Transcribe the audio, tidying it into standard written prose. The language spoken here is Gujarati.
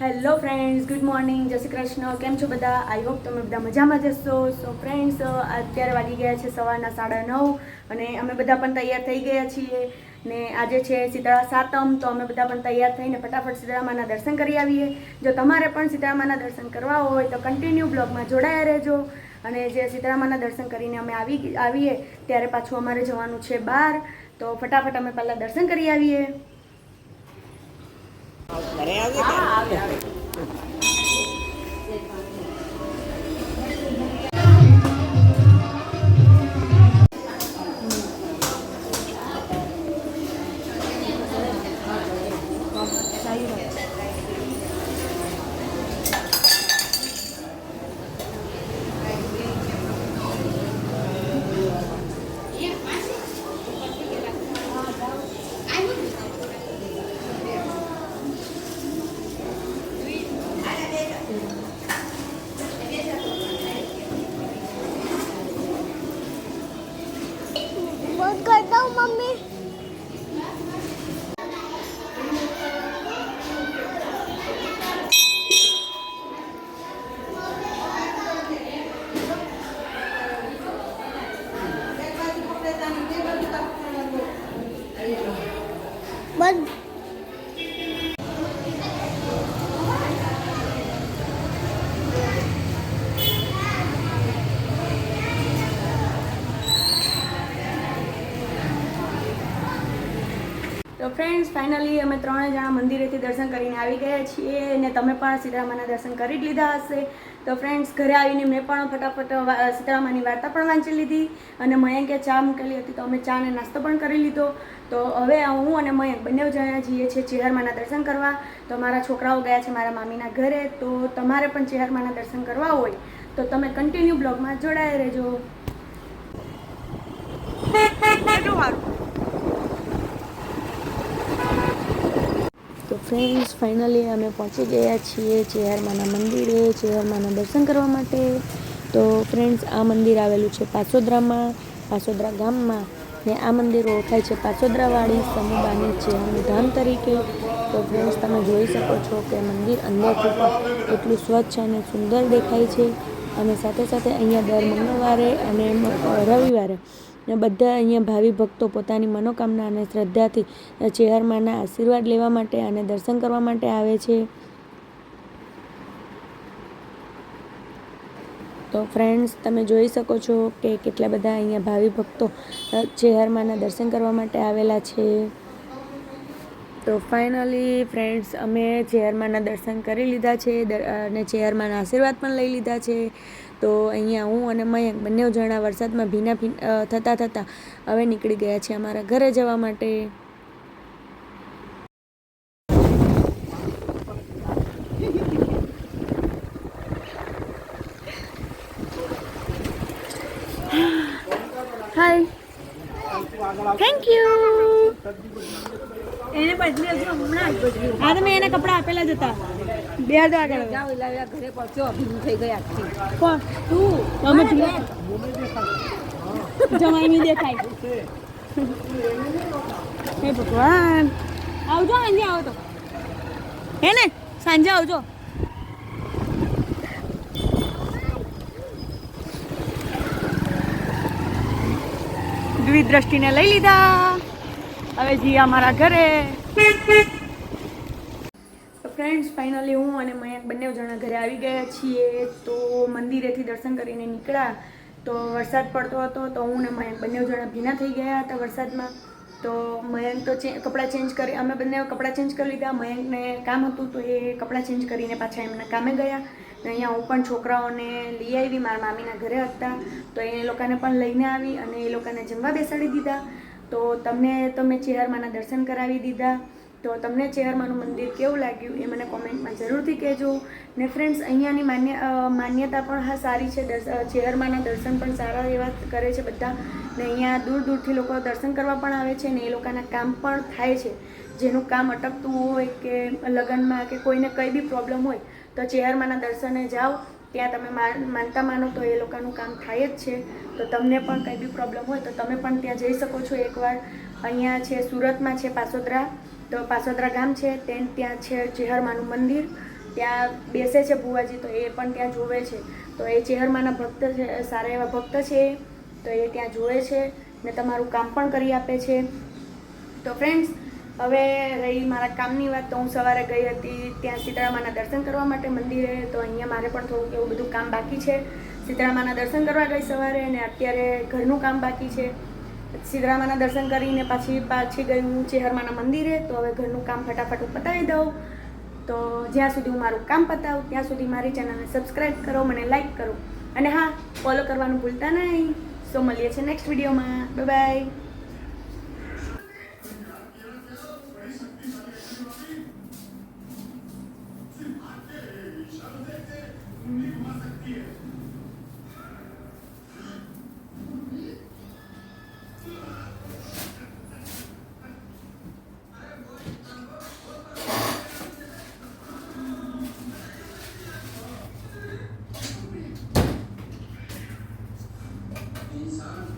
હેલો ફ્રેન્ડ્સ, ગુડ મોર્નિંગ, જય શ્રી કૃષ્ણ. કેમ છો બધા? આઈ હોપ તમે બધા મજામાં જ હશો. સો ફ્રેન્ડ્સ, અત્યારે વાગી ગયા છે સવારના 9:30 અને અમે બધા પણ તૈયાર થઈ ગયા છીએ ને આજે છે શીતળા સાતમ, તો અમે બધા પણ તૈયાર થઈને ફટાફટ શીતળામાના દર્શન કરી આવીએ. જો તમારે પણ શીતળામાના દર્શન કરવા હોય તો કન્ટિન્યુ બ્લોગમાં જોડાયા રહેજો. અને જે શીતળામાના દર્શન કરીને અમે આવીએ ત્યારે પાછું અમારે જવાનું છે બહાર, તો ફટાફટ અમે પહેલાં દર્શન કરી આવીએ. ઘરે આવીએ करता हूँ मम्मी। बंद। તો ફ્રેન્ડ્સ, ફાઇનલી અમે 3 જણા મંદિરેથી દર્શન કરીને આવી ગયા છીએ અને તમે પણ શીતળામાના દર્શન કરી જ લીધા હશે. તો ફ્રેન્ડ્સ, ઘરે આવીને મેં પણ ફટાફટ શીતળામાની વાર્તા પણ વાંચી લીધી અને મયંકે ચા મૂકેલી હતી તો અમે ચા અને નાસ્તો પણ કરી લીધો. તો હવે હું અને મયંક બંને જણા જઈએ છીએ ચેહરમાના દર્શન કરવા. તો મારા છોકરાઓ ગયા છે મારા મામીના ઘરે. તો તમારે પણ ચેહરમાના દર્શન કરવા હોય તો તમે કન્ટિન્યુ બ્લોગમાં જોડાયા રહેજો. તો ફ્રેન્ડ્સ, ફાઇનલી અમે પહોંચી ગયા છીએ ચેહરમાના મંદિરે ચેહરમાના દર્શન કરવા માટે. તો ફ્રેન્ડ્સ, આ મંદિર આવેલું છે પાસોદરામાં, પાસોદરા ગામમાં, ને આ મંદિર ઓળખાય છે પાસોદરાવાળી સમુદાયની ચેહરનું ધામ તરીકે. તો ફ્રેન્ડ્સ, તમે જોઈ શકો છો કે મંદિર અંદરથી પણ એટલું સ્વચ્છ અને સુંદર દેખાય છે. અને સાથે સાથે અહીંયા દર મંગળવારે અને રવિવારે બધા અહીંયા ભાવિ ભક્તો પોતાની મનોકામના અને શ્રદ્ધાથી ચેહરમાના આશીર્વાદ લેવા માટે અને દર્શન કરવા માટે આવે છે. તો ફ્રેન્ડ્સ, તમે જોઈ શકો છો કે કેટલા બધા અહીંયા ભાવિ ભક્તો ચેહરમાના દર્શન કરવા માટે આવેલા છે. તો ફાઇનલી ફ્રેન્ડ્સ, અમે ચેહરમાના દર્શન કરી લીધા છે અને ચેહરમાના આશીર્વાદ પણ લઈ લીધા છે. તો અહીંયા હું અને મયંક બંને જણા વરસાદમાં ભીના થતાં હવે નીકળી ગયા છે અમારા ઘરે જવા માટે. હાય, થેન્ક યુ. એને બદલી હજુ હમણાં જ બદલ્યું. હા, તો મેં એને કપડાં આપેલા જ હતા. બે તો આગળ ઘરે પહોંચ્યો અભિનું થઈ ગયા કોણ તું? તમે જમાઈ નહીં દેખાય. હે ભગવાન, આવજો સાંજે. આવો તો હે ને, સાંજે આવજો. દ્રષ્ટિને લઈ લીધા, હવે જઈએ અમારા ઘરે. ફ્રેન્ડ્સ, ફાઇનલી હું અને મયંક બંને જણા ઘરે આવી ગયા છીએ. તો મંદિરેથી દર્શન કરીને નીકળ્યા તો વરસાદ પડતો હતો, તો હું અને મયંક બંને જણા ભીના થઈ ગયા હતા વરસાદમાં. તો મયંક તો કપડાં ચેન્જ કરી, અમે બંને કપડાં ચેન્જ કરી લીધા. મયંકને કામ હતું તો એ કપડાં ચેન્જ કરીને પાછા એમના કામે ગયા. ને અહીંયા હું પણ છોકરાઓને લઈ આવી, મારા મામીના ઘરે હતા તો એ લોકોને પણ લઈને આવી અને એ લોકોને જમવા બેસાડી દીધા. તો તમે ચેહરમાના દર્શન કરાવી દીધા. તો તમને ચેહરમાનું મંદિર કેવું લાગ્યું એ મને કોમેન્ટમાં જરૂરથી કહેજો. ને ફ્રેન્ડ્સ, અહીંયાની માન્યતા પણ સારી છે. ચેહરમાના દર્શન પણ સારા એવા કરે છે બધા. ને અહીંયા દૂર દૂરથી લોકો દર્શન કરવા પણ આવે છે ને એ લોકોના કામ પણ થાય છે. જેનું કામ અટકતું હોય કે લગ્નમાં કે કોઈને કંઈ બી પ્રોબ્લેમ હોય તો ચેહરમાના દર્શને જાઓ, ત્યાં તમે માનતા માનો તો એ લોકોનું કામ થાય જ છે. તો તમને પણ કંઈ બી પ્રોબ્લેમ હોય તો તમે પણ ત્યાં જઈ શકો છો એકવાર. અહીંયા છે સુરતમાં છે પાસોદરા, તો પાસોદરા ગામ છે ત્યાં છે ચેહરમાનું મંદિર. ત્યાં બેસે છે ભુવાજી, તો એ પણ ત્યાં જોવે છે. તો એ ચેહરમાના ભક્ત છે, સારા એવા ભક્ત છે, તો એ ત્યાં જોવે છે ને તમારું કામ પણ કરી આપે છે. તો ફ્રેન્ડ્સ, હવે રહી મારા કામની વાત, તો હું સવારે ગઈ હતી ત્યાં શીતળામાના દર્શન કરવા માટે મંદિરે. તો અહીંયા મારે પણ થોડુંક એવું બધું કામ બાકી છે. શીતળામાના દર્શન કરવા ગઈ સવારે, અને અત્યારે ઘરનું કામ બાકી છે. શીતળામાના દર્શન કરીને પાછી ગઈ હું ચેહરમાના મંદિરે. તો હવે ઘરનું કામ ફટાફટ હું પતાવી દઉં. તો જ્યાં સુધી હું મારું કામ પતાવું ત્યાં સુધી મારી ચેનલને સબસ્ક્રાઈબ કરો, મને લાઈક કરો, અને હા, ફોલો કરવાનું ભૂલતા નહીં. સો મળીએ છીએ નેક્સ્ટ વિડીયોમાં. Bye bye. इंसान